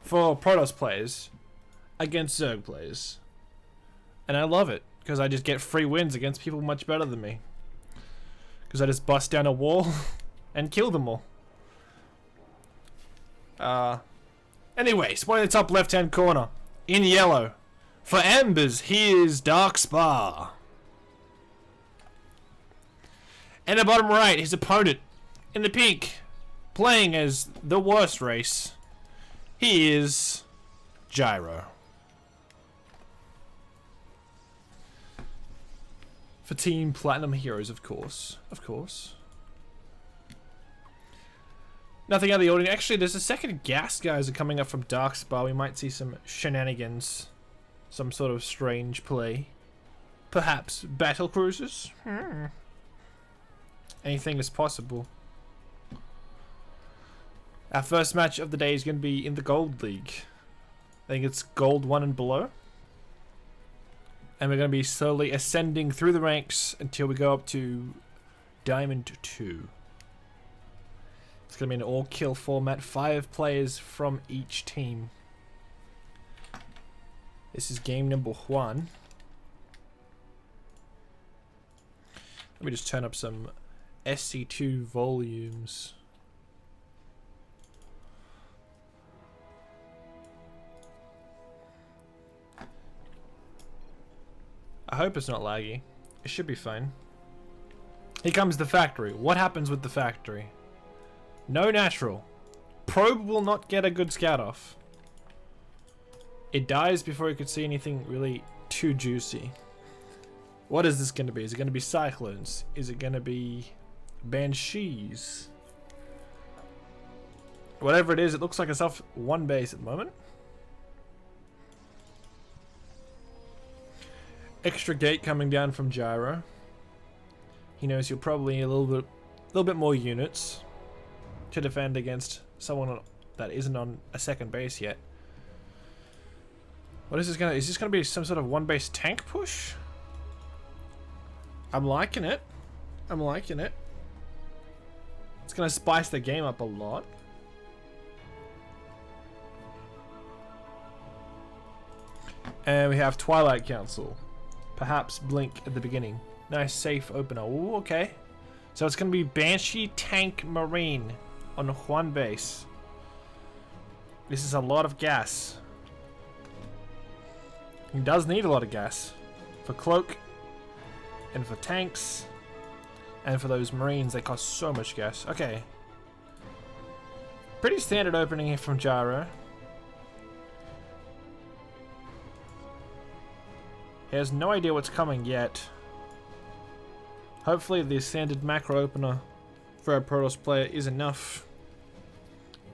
for Protoss players against Zerg players. And I love it, because I just get free wins against people much better than me. Because I just bust down a wall and kill them all. Anyway, spawning in the top left-hand corner, in yellow. For Embers, here's darksparx. And the bottom right, his opponent, in the pink, playing as the worst race, he is Gyro. For Team Platinum Heroes, of course. Of course. Nothing out of the ordinary. Actually, there's a second gas guys are coming up from darksparx. We might see some shenanigans. Some sort of strange play. Perhaps battle cruisers? Anything is possible. Our first match of the day is going to be in the Gold League. I think it's Gold 1 and below. And we're going to be slowly ascending through the ranks until we go up to Diamond 2. It's going to be an all-kill format. 5 players from each team. This is game number 1. Let me just turn up some SC2 volumes. I hope it's not laggy. It should be fine. Here comes the factory. What happens with the factory? No natural. Probe will not get a good scout off. It dies before it could see anything really too juicy. What is this going to be? Is it going to be Cyclones? Is it going to be Banshees? Whatever it is, it looks like it's off one base at the moment. Extra gate coming down from Gyro. He knows you're probably a little bit more units to defend against someone that isn't on a second base yet. What is this gonna? Is this gonna be some sort of one base tank push? I'm liking it. I'm liking it. It's gonna spice the game up a lot. And we have Twilight Council. Perhaps Blink at the beginning. Nice safe opener. Ooh, okay. So it's going to be Banshee, Tank, Marine on one base. This is a lot of gas. He does need a lot of gas. For Cloak. And for tanks. And for those Marines, they cost so much gas. Okay. Pretty standard opening here from Gyro. He has no idea what's coming yet. Hopefully the standard macro opener for a Protoss player is enough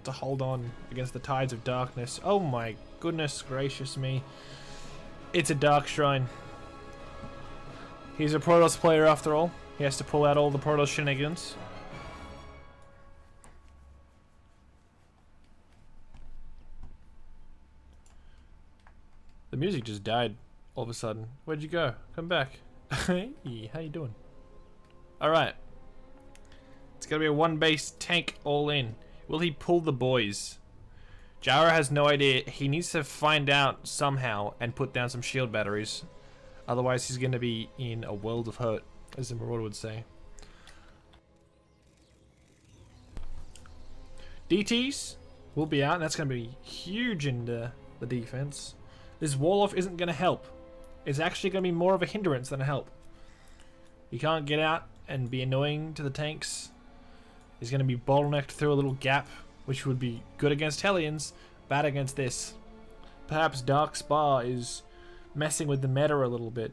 to hold on against the tides of darkness. Oh my goodness gracious me. It's a Dark Shrine. He's a Protoss player after all. He has to pull out all the Protoss shenanigans. The music just died. All of a sudden. Where'd you go? Come back. Hey, how you doing? Alright. It's gonna be a one base tank all in. Will he pull the boys? Gyro has no idea. He needs to find out somehow and put down some shield batteries. Otherwise he's gonna be in a world of hurt, as the Marauder would say. DTs will be out, and that's gonna be huge in the defense. This wall off isn't gonna help. It's actually going to be more of a hindrance than a help. You can't get out and be annoying to the tanks. He's going to be bottlenecked through a little gap, which would be good against Hellions, bad against this. Perhaps darksparx is messing with the meta a little bit.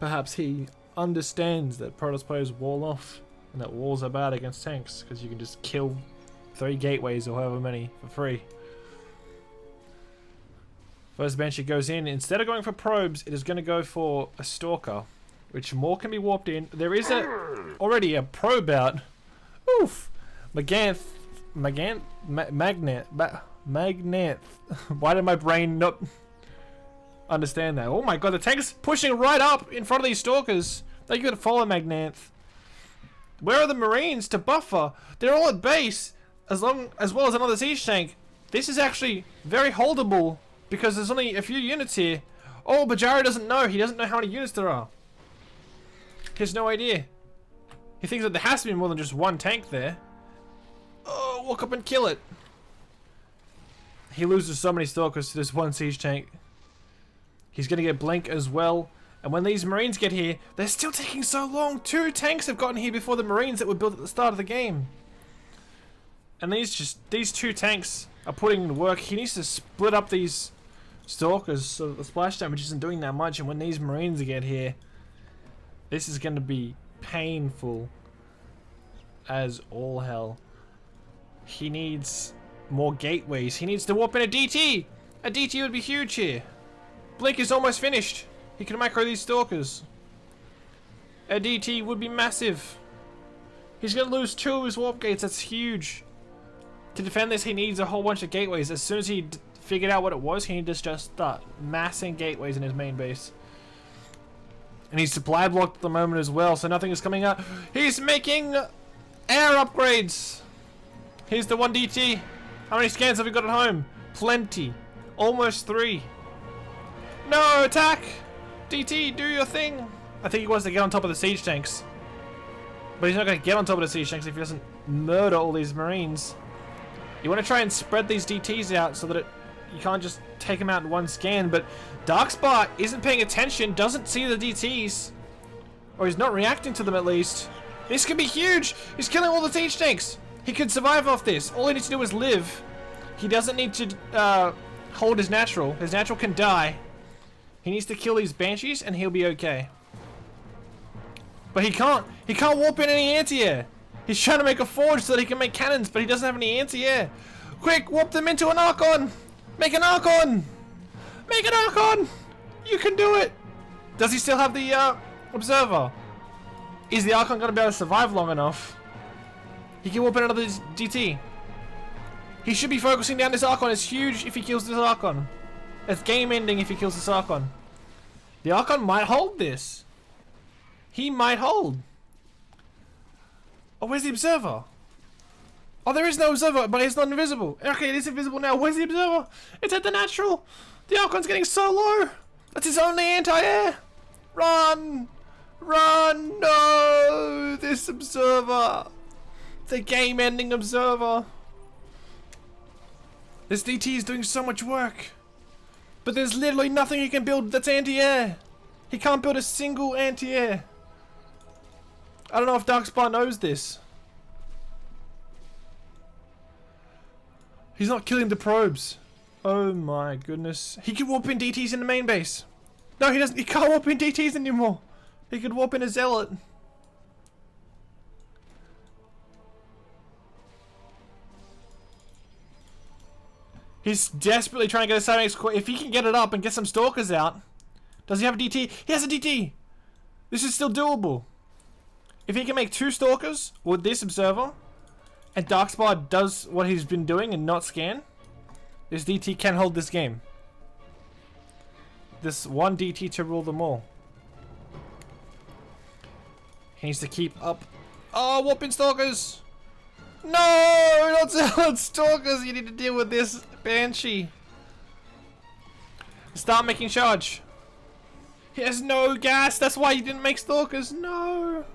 Perhaps he understands that Protoss players wall off, and that walls are bad against tanks, because you can just kill 3 gateways or however many for free. First Banshee goes in. Instead of going for probes, it is going to go for a Stalker, which more can be warped in. There is already a probe out. Oof. Magnet. Why did my brain not understand that? Oh my god, the tank's pushing right up in front of these Stalkers. They could follow Magnath. Where are the Marines to buffer? They're all at base, as well as another siege tank. This is actually very holdable because there's only a few units here. Oh, but Gyro doesn't know. He doesn't know how many units there are. He has no idea. He thinks that there has to be more than just one tank there. Oh, walk up and kill it. He loses so many stalkers to this one siege tank. He's going to get Blink as well. And when these Marines get here, they're still taking so long. 2 tanks have gotten here before the Marines that were built at the start of the game. And these 2 tanks are putting in work. He needs to split up these stalkers so that the splash damage isn't doing that much. And when these Marines get here, this is going to be painful as all hell. He needs more gateways. He needs to warp in a DT. A DT would be huge here. Blink is almost finished. He can micro these stalkers. A DT would be massive. He's going to lose 2 of his warp gates. That's huge. To defend this, he needs a whole bunch of gateways. As soon as he figured out what it was, he needed to just start massing gateways in his main base. And he's supply blocked at the moment as well, so nothing is coming up. He's making air upgrades. Here's the 1 DT. How many scans have we got at home? Plenty. Almost 3. No, attack! DT, do your thing! I think he wants to get on top of the siege tanks. But he's not going to get on top of the siege tanks if he doesn't murder all these Marines. You want to try and spread these DTs out so that you can't just take them out in one scan, but darksparx isn't paying attention, doesn't see the DTs. Or he's not reacting to them at least. This could be huge! He's killing all the siege tanks! He could survive off this. All he needs to do is live. He doesn't need to hold his natural. His natural can die. He needs to kill these banshees and he'll be okay. But he can't warp in any anti-air. He's trying to make a forge so that he can make cannons, but he doesn't have any anti-air. Quick, warp them into an Archon! Make an Archon! Make an Archon! You can do it! Does he still have the observer? Is the Archon going to be able to survive long enough? He can warp in another DT. He should be focusing down this Archon. It's huge if he kills this Archon. It's game ending if he kills this Archon. The Archon might hold this. He might hold. Oh, where's the observer? Oh, there is no observer, but it's not invisible. Okay, it is invisible now. Where's the observer? It's at the natural. The Archon's getting so low. That's his only anti-air. Run! Run! No! This observer. The game-ending observer. This DT is doing so much work. But there's literally nothing he can build that's anti-air. He can't build a single anti-air. I don't know if darksparx knows this. He's not killing the probes. Oh my goodness. He can warp in DTs in the main base. No, he doesn't. He can't warp in DTs anymore. He could warp in a zealot. He's desperately trying to get a Cymax core. If he can get it up and get some stalkers out. Does he have a DT? He has a DT! This is still doable. If he can make 2 stalkers with this observer, and darksparx does what he's been doing and not scan, this DT can hold this game. This 1 DT to rule them all. He needs to keep up. Oh, warping stalkers! No! Not zealot stalkers! You need to deal with this banshee. Start making charge. He has no gas. That's why he didn't make stalkers. No.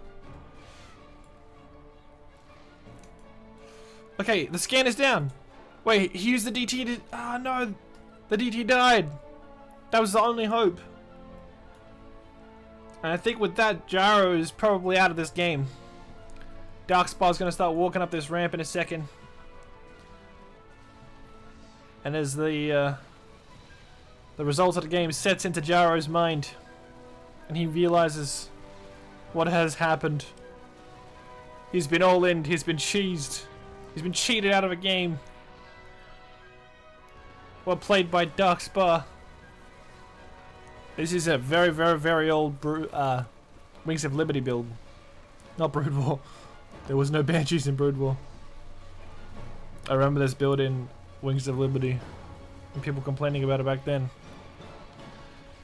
Okay, the scan is down. Wait, he used the DT to... Ah, no. The DT died. That was the only hope. And I think with that, Gyro is probably out of this game. darksparx is going to start walking up this ramp in a second. And as the result of the game sets into Gyro's mind, and he realizes what has happened. He's been all in. He's been cheesed. He's been cheated out of a game. Well played by darksparx. This is a very, very, very old Wings of Liberty build. Not Brood War. There was no Banshees in Brood War. I remember this build in Wings of Liberty. And people complaining about it back then.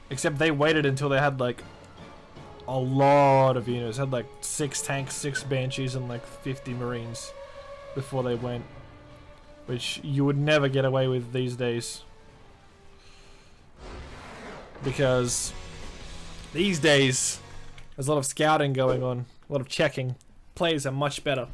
Except they waited until they had like a lot of units. Had like 6 tanks, 6 Banshees, and like 50 Marines before they went. which you would never get away with these days. Because these days, there's a lot of scouting going on, a lot of checking. Players are much better.